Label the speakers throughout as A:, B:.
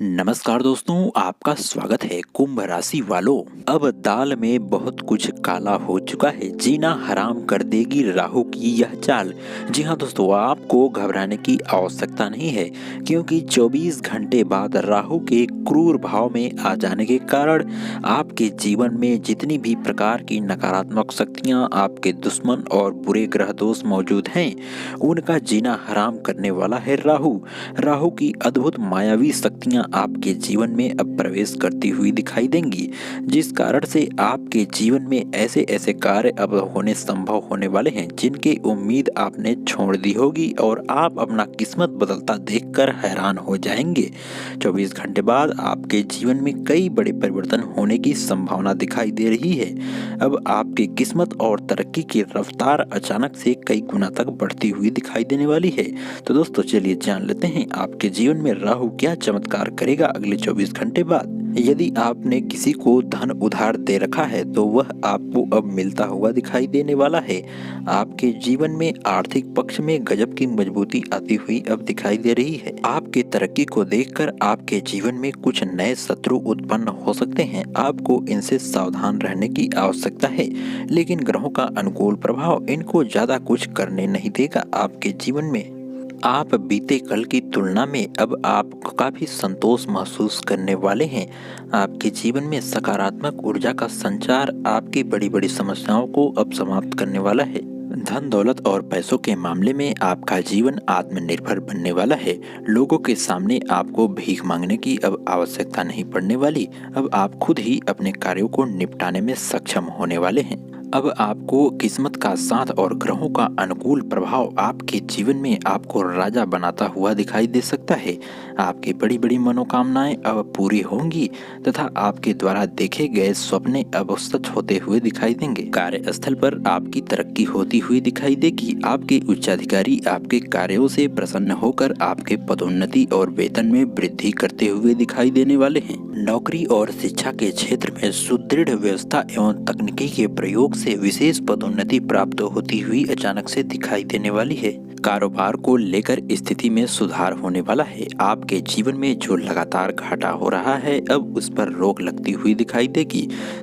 A: नमस्कार दोस्तों, आपका स्वागत है कुंभ राशि वालों। अब दाल में बहुत कुछ काला हो चुका है, जीना हराम कर देगी राहु की यह चाल। जी हाँ दोस्तों, आपको घबराने की आवश्यकता नहीं है, क्योंकि 24 घंटे बाद राहु के क्रूर भाव में आ जाने के कारण आपके जीवन में जितनी भी प्रकार की नकारात्मक शक्तियां, आपके दुश्मन और बुरे ग्रह दोष मौजूद हैं, उनका जीना हराम करने वाला है राहु। राहु की अद्भुत मायावी शक्तियां आपके जीवन में अब प्रवेश करती हुई दिखाई देंगी, जिस कारण से आपके जीवन में ऐसे ऐसे कार्य अब होने संभव होने वाले हैं जिनकी उम्मीद आपने छोड़ दी होगी और आप अपना किस्मत बदलता देखकर हैरान हो जाएंगे। 24 घंटे बाद आपके जीवन में कई बड़े परिवर्तन होने की संभावना दिखाई दे रही है। अब आपकी किस्मत और तरक्की की रफ्तार अचानक से कई गुना तक बढ़ती हुई दिखाई देने वाली है। तो दोस्तों चलिए जान लेते हैं आपके जीवन में राहु क्या चमत्कार करेगा अगले 24 घंटे बाद। यदि आपने किसी को धन उधार दे रखा है तो वह आपको अब मिलता हुआ दिखाई देने वाला है। आपके जीवन में आर्थिक पक्ष में गजब की मजबूती आती हुई अब दिखाई दे रही है। आपकी तरक्की को देखकर आपके जीवन में कुछ नए शत्रु उत्पन्न हो सकते हैं, आपको इनसे सावधान रहने की आवश्यकता है। लेकिन ग्रहों का अनुकूल प्रभाव इनको ज्यादा कुछ करने नहीं देगा। आपके जीवन में आप बीते कल की तुलना में अब आप काफी संतोष महसूस करने वाले हैं। आपके जीवन में सकारात्मक ऊर्जा का संचार आपकी बड़ी बड़ी समस्याओं को अब समाप्त करने वाला है। धन दौलत और पैसों के मामले में आपका जीवन आत्मनिर्भर बनने वाला है। लोगों के सामने आपको भीख मांगने की अब आवश्यकता नहीं पड़ने वाली। अब आप खुद ही अपने कार्यों को निपटाने में सक्षम होने वाले हैं। अब आपको किस्मत का साथ और ग्रहों का अनुकूल प्रभाव आपके जीवन में आपको राजा बनाता हुआ दिखाई दे सकता है। आपकी बड़ी बड़ी मनोकामनाएं अब पूरी होंगी तथा आपके द्वारा देखे गए सपने अब सच होते हुए दिखाई देंगे। कार्यस्थल पर आपकी तरक्की होती हुई दिखाई देगी। आपके उच्चाधिकारी आपके कार्यों से प्रसन्न होकर आपके पदोन्नति और वेतन में वृद्धि करते हुए दिखाई देने वाले हैं। नौकरी और शिक्षा के क्षेत्र में सुदृढ़ व्यवस्था एवं तकनीकी के प्रयोग से विशेष पदोन्नति प्राप्त होती हुई अचानक से दिखाई देने वाली है। कारोबार को लेकर स्थिति में सुधार होने वाला है। आपके जीवन में जो लगातार घाटा हो रहा है अब उस पर रोक लगती हुई दिखाई देगी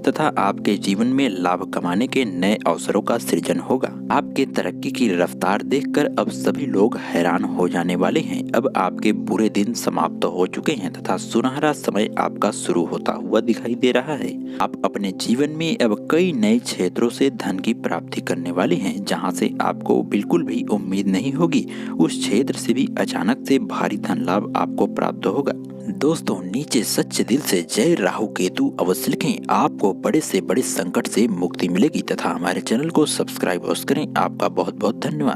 A: तथा आपके जीवन में लाभ कमाने के नए अवसरों का सृजन होगा। आपके तरक्की की रफ्तार देखकर अब सभी लोग हैरान हो जाने वाले हैं। अब आपके बुरे दिन समाप्त हो चुके हैं तथा सुनहरा समय आपका शुरू होता हुआ दिखाई दे रहा है। आप अपने जीवन में अब कई नए क्षेत्रों से धन की प्राप्ति करने वाले हैं, जहां से आपको बिल्कुल भी उम्मीद नहीं होगी उस क्षेत्र से भी अचानक से भारी धन लाभ आपको प्राप्त होगा। दोस्तों नीचे सच्चे दिल से जय राहु केतु अवश्य लिखें, आपको बड़े से बड़े संकट से मुक्ति मिलेगी तथा हमारे चैनल को सब्सक्राइब अवश्य करें। आपका बहुत बहुत धन्यवाद।